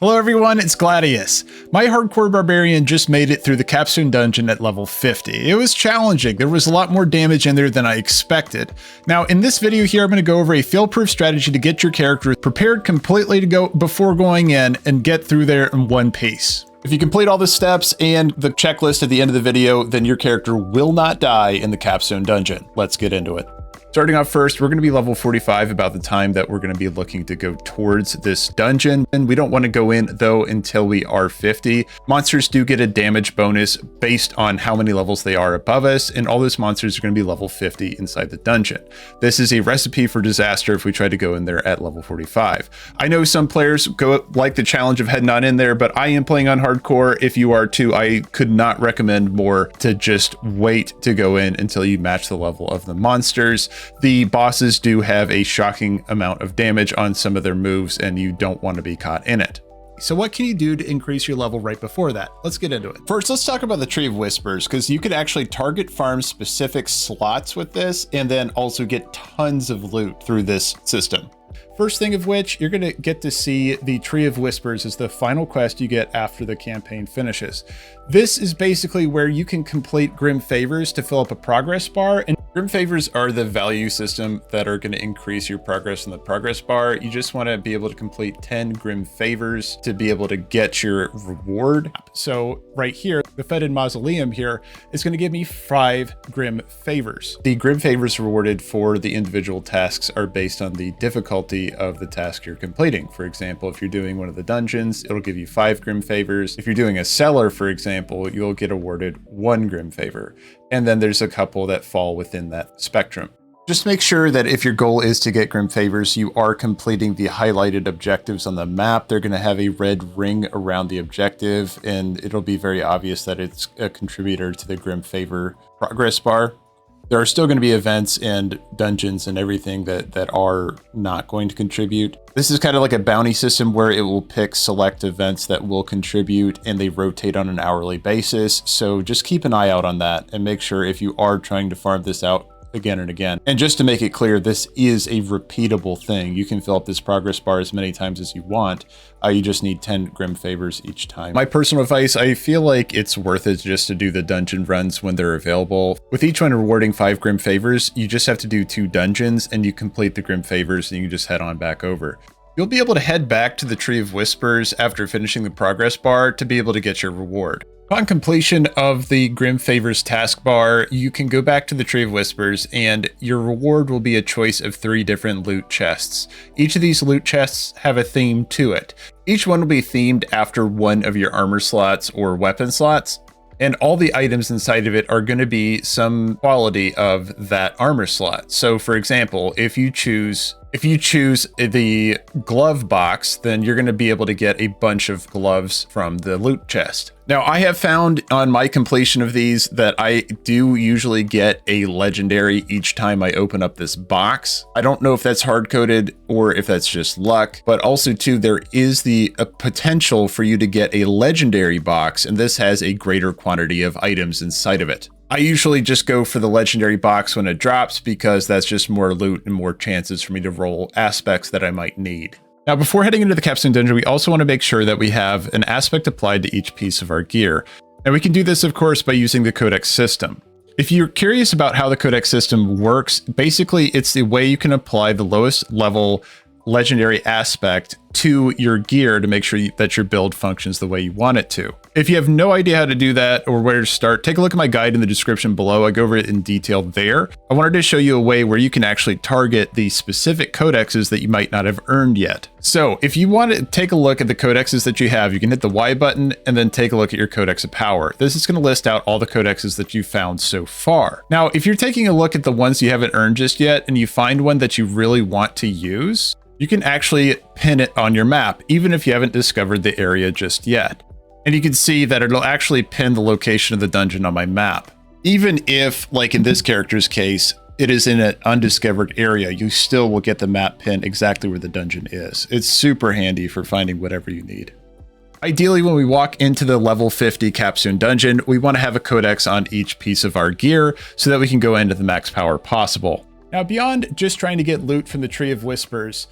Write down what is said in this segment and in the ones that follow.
Hello everyone, it's Gladius. My hardcore barbarian just made it through the Capstone Dungeon at level 50. It was challenging, there was a lot more damage in there than I expected. Now in this video here, I'm going to go over a fail-proof strategy to get your character prepared completely to go before going in and get through there in one piece. If you complete all the steps and the checklist at the end of the video, then your character will not die in the Capstone Dungeon. Let's get into it. Starting off first, we're going to be level 45 about the time that we're going to be looking to go towards this dungeon. And we don't want to go in though until we are 50. Monsters do get a damage bonus based on how many levels they are above us. And all those monsters are going to be level 50 inside the dungeon. This is a recipe for disaster if we try to go in there at level 45. I know some players go like the challenge of heading on in there, but I am playing on hardcore. If you are too, I could not recommend more to just wait to go in until you match the level of the monsters. The bosses do have a shocking amount of damage on some of their moves, and you don't want to be caught in it. So what can you do to increase your level right before that? Let's get into it. First, let's talk about the Tree of Whispers, because you could actually target farm specific slots with this, and then also get tons of loot through this system. First thing of which, you're going to get to see the Tree of Whispers as the final quest you get after the campaign finishes. This is basically where you can complete Grim Favors to fill up a progress bar, and Grim Favors are the value system that are going to increase your progress in the progress bar. You just want to be able to complete 10 Grim Favors to be able to get your reward. So right here, the Fetid Mausoleum here is going to give me 5 Grim Favors. The Grim Favors rewarded for the individual tasks are based on the difficulty of the task you're completing. For example, if you're doing one of the dungeons, it'll give you 5 Grim Favors. If you're doing a cellar, for example, you'll get awarded 1 Grim Favor. And then there's a couple that fall within that spectrum. Just make sure that if your goal is to get Grim Favors, you are completing the highlighted objectives on the map. They're going to have a red ring around the objective, and it'll be very obvious that it's a contributor to the Grim Favor progress bar. There are still going to be events and dungeons and everything that are not going to contribute. This is kind of like a bounty system where it will pick select events that will contribute, and they rotate on an hourly basis. So just keep an eye out on that and make sure if you are trying to farm this out again and again. And just to make it clear, this is a repeatable thing. You can fill up this progress bar as many times as you want. You just need 10 Grim Favors each time. My personal advice, I feel like it's worth it just to do the dungeon runs when they're available. With each one rewarding 5 Grim Favors, you just have to do 2 dungeons and you complete the Grim Favors and you just head on back over. You'll be able to head back to the Tree of Whispers after finishing the progress bar to be able to get your reward. Upon completion of the Grim Favors taskbar, you can go back to the Tree of Whispers and your reward will be a choice of 3 different loot chests. Each of these loot chests have a theme to it. Each one will be themed after one of your armor slots or weapon slots, and all the items inside of it are going to be some quality of that armor slot. So for example, if you choose the glove box, then you're going to be able to get a bunch of gloves from the loot chest. Now, I have found on my completion of these that I do usually get a legendary each time I open up this box. I don't know if that's hard-coded or if that's just luck, but also too, there is the potential for you to get a legendary box, and this has a greater quantity of items inside of it. I usually just go for the legendary box when it drops because that's just more loot and more chances for me to roll aspects that I might need. Now, before heading into the Capstone Dungeon, we also want to make sure that we have an aspect applied to each piece of our gear. And we can do this, of course, by using the Codex System. If you're curious about how the Codex System works, basically it's the way you can apply the lowest level legendary aspect to your gear to make sure that your build functions the way you want it to. If you have no idea how to do that or where to start, take a look at my guide in the description below. I go over it in detail there. I wanted to show you a way where you can actually target the specific codexes that you might not have earned yet. So if you want to take a look at the codexes that you have, you can hit the Y button and then take a look at your Codex of Power. This is going to list out all the codexes that you've found so far. Now, if you're taking a look at the ones you haven't earned just yet and you find one that you really want to use, you can actually pin it on your map, even if you haven't discovered the area just yet. And you can see that it'll actually pin the location of the dungeon on my map. Even if, like in this character's case, it is in an undiscovered area, you still will get the map pin exactly where the dungeon is. It's super handy for finding whatever you need. Ideally, when we walk into the level 50 Capstone Dungeon, we want to have a codex on each piece of our gear so that we can go into the max power possible. Now, beyond just trying to get loot from the Tree of Whispers,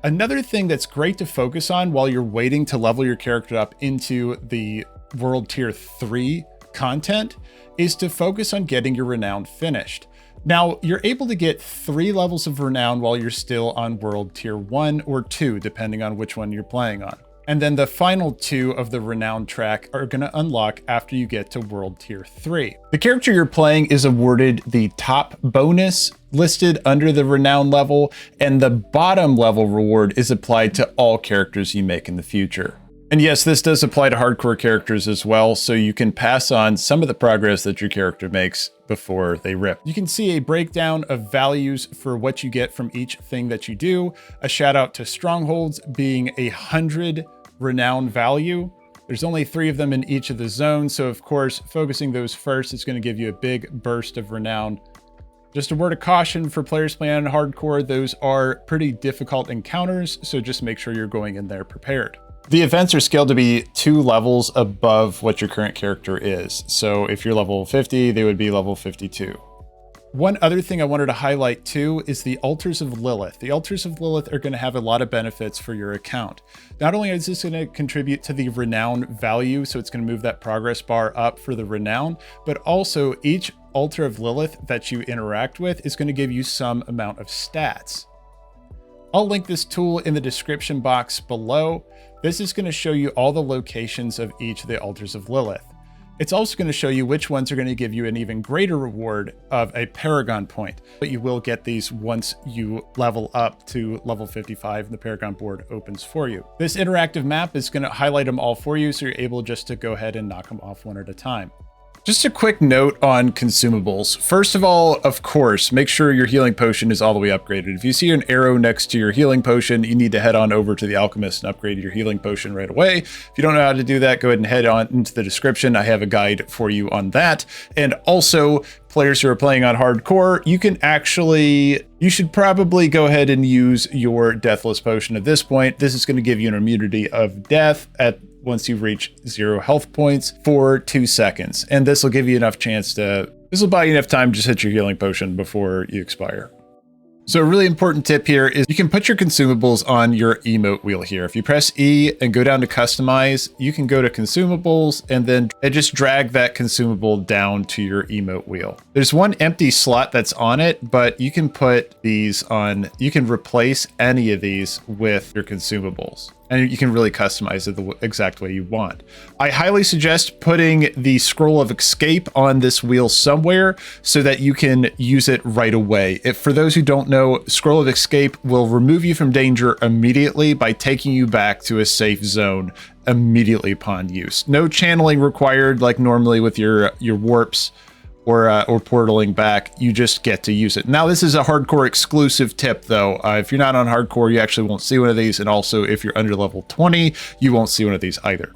Another thing that's great to focus on while you're waiting to level your character up into the World Tier 3 content is to focus on getting your Renown finished. Now, you're able to get 3 levels of Renown while you're still on World Tier 1 or 2, depending on which one you're playing on. And then the final 2 of the Renown track are going to unlock after you get to World Tier 3. The character you're playing is awarded the top bonus listed under the Renown level, and the bottom level reward is applied to all characters you make in the future. And yes, this does apply to hardcore characters as well, so you can pass on some of the progress that your character makes before they rip. You can see a breakdown of values for what you get from each thing that you do. A shout out to strongholds being 100 Renown value. There's only 3 of them in each of the zones, so of course, focusing those first is going to give you a big burst of Renown. Just a word of caution for players playing on hardcore, those are pretty difficult encounters, so just make sure you're going in there prepared. The events are scaled to be 2 levels above what your current character is. So if you're level 50, they would be level 52. One other thing I wanted to highlight too is the Altars of Lilith. The Altars of Lilith are going to have a lot of benefits for your account. Not only is this going to contribute to the Renown value, so it's going to move that progress bar up for the Renown, but also each Altar of Lilith that you interact with is going to give you some amount of stats. I'll link this tool in the description box below. This is going to show you all the locations of each of the Altars of Lilith. It's also going to show you which ones are going to give you an even greater reward of a Paragon point, but you will get these once you level up to level 55 and the Paragon board opens for you. This interactive map is going to highlight them all for you, so you're able just to go ahead and knock them off one at a time. Just a quick note on consumables. First of all, of course, make sure your healing potion is all the way upgraded. If you see an arrow next to your healing potion, you need to head on over to the alchemist and upgrade your healing potion right away. If you don't know how to do that, go ahead and head on into the description. I have a guide for you on that. And also, players who are playing on hardcore, you should probably go ahead and use your deathless potion at this point. This is going to give you an immunity of death once you reach 0 health points for 2 seconds. And this will give you enough this will buy you enough time to just hit your healing potion before you expire. So a really important tip here is you can put your consumables on your emote wheel here. If you press E and go down to customize, you can go to consumables and then just drag that consumable down to your emote wheel. There's one empty slot that's on it, but you can put these on, you can replace any of these with your consumables. And you can really customize it the exact way you want. I highly suggest putting the scroll of escape on this wheel somewhere so that you can use it right away. For those who don't know, scroll of escape will remove you from danger immediately by taking you back to a safe zone immediately upon use. No channeling required like normally with your warps or portaling back. You just get to use it. Now, this is a hardcore exclusive tip though. If you're not on hardcore, you actually won't see one of these. And also if you're under level 20, you won't see one of these either.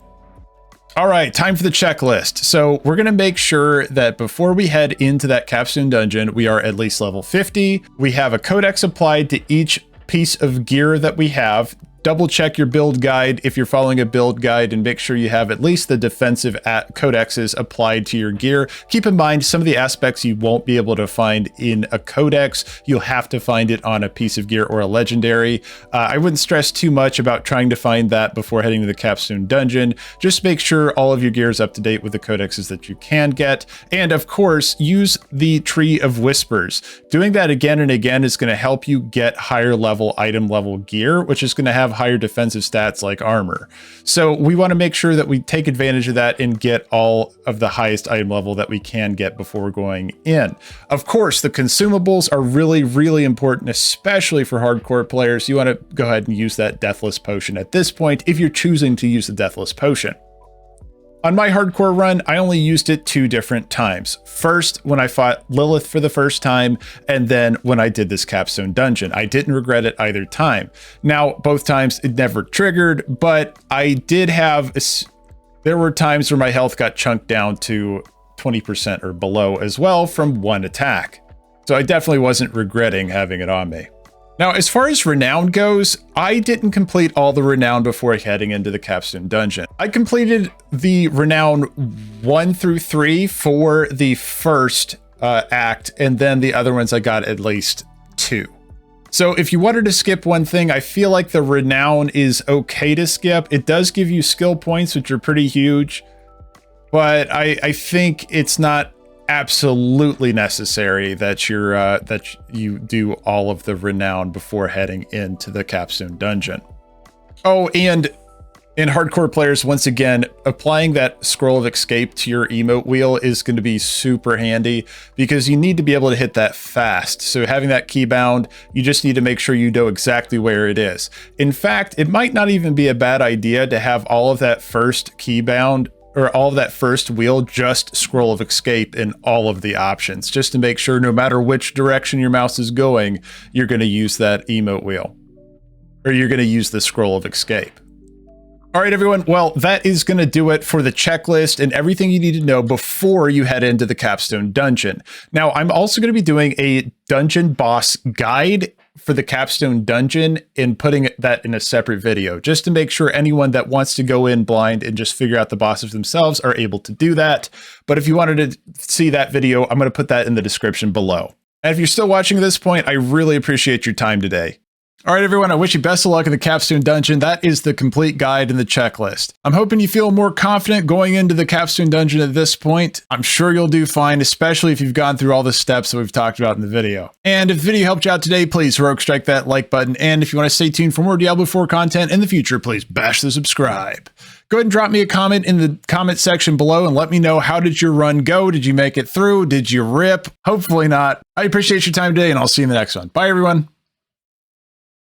All right, time for the checklist. So we're gonna make sure that before we head into that Capstone Dungeon, we are at least level 50. We have a codex applied to each piece of gear that we have. Double check your build guide if you're following a build guide and make sure you have at least the defensive codexes applied to your gear. Keep in mind some of the aspects you won't be able to find in a codex. You'll have to find it on a piece of gear or a legendary. I wouldn't stress too much about trying to find that before heading to the Capstone Dungeon. Just make sure all of your gear is up to date with the codexes that you can get. And of course, use the Tree of Whispers. Doing that again and again is going to help you get higher level item level gear, which is going to have higher defensive stats like armor. So we want to make sure that we take advantage of that and get all of the highest item level that we can get before going in. Of course, the consumables are really, really important, especially for hardcore players. You want to go ahead and use that deathless potion at this point if you're choosing to use the deathless potion. On my hardcore run, I only used it 2 different times. First, when I fought Lilith for the first time, and then when I did this Capstone Dungeon. I didn't regret it either time. Now, both times it never triggered, but I did have, there were times where my health got chunked down to 20% or below as well from one attack. So I definitely wasn't regretting having it on me. Now, as far as Renown goes, I didn't complete all the Renown before heading into the Capstone Dungeon. I completed the Renown 1 through 3 for the first act, and then the other ones I got at least 2. So if you wanted to skip one thing, I feel like the Renown is okay to skip. It does give you skill points, which are pretty huge, but I think it's not absolutely necessary that you do all of the Renown before heading into the Capstone Dungeon. Oh, and in hardcore players, once again, applying that scroll of escape to your emote wheel is going to be super handy because you need to be able to hit that fast. So having that key bound, you just need to make sure you know exactly where it is. In fact, it might not even be a bad idea to have all of that first key bound or all of that first wheel just scroll of escape in all of the options, just to make sure no matter which direction your mouse is going, you're going to use that emote wheel or you're going to use the scroll of escape. All right, everyone. Well, that is going to do it for the checklist and everything you need to know before you head into the Capstone Dungeon. Now, I'm also going to be doing a dungeon boss guide for the Capstone Dungeon and putting that in a separate video, just to make sure anyone that wants to go in blind and just figure out the bosses themselves are able to do that. But if you wanted to see that video, I'm going to put that in the description below. And if you're still watching at this point, I really appreciate your time today. All right, everyone, I wish you best of luck in the Capstone Dungeon. That is the complete guide and the checklist. I'm hoping you feel more confident going into the Capstone Dungeon at this point. I'm sure you'll do fine, especially if you've gone through all the steps that we've talked about in the video. And if the video helped you out today, please heroic strike that like button. And if you want to stay tuned for more Diablo 4 content in the future, please bash the subscribe. Go ahead and drop me a comment in the comment section below and let me know, how did your run go? Did you make it through? Did you rip? Hopefully not. I appreciate your time today, and I'll see you in the next one. Bye, everyone.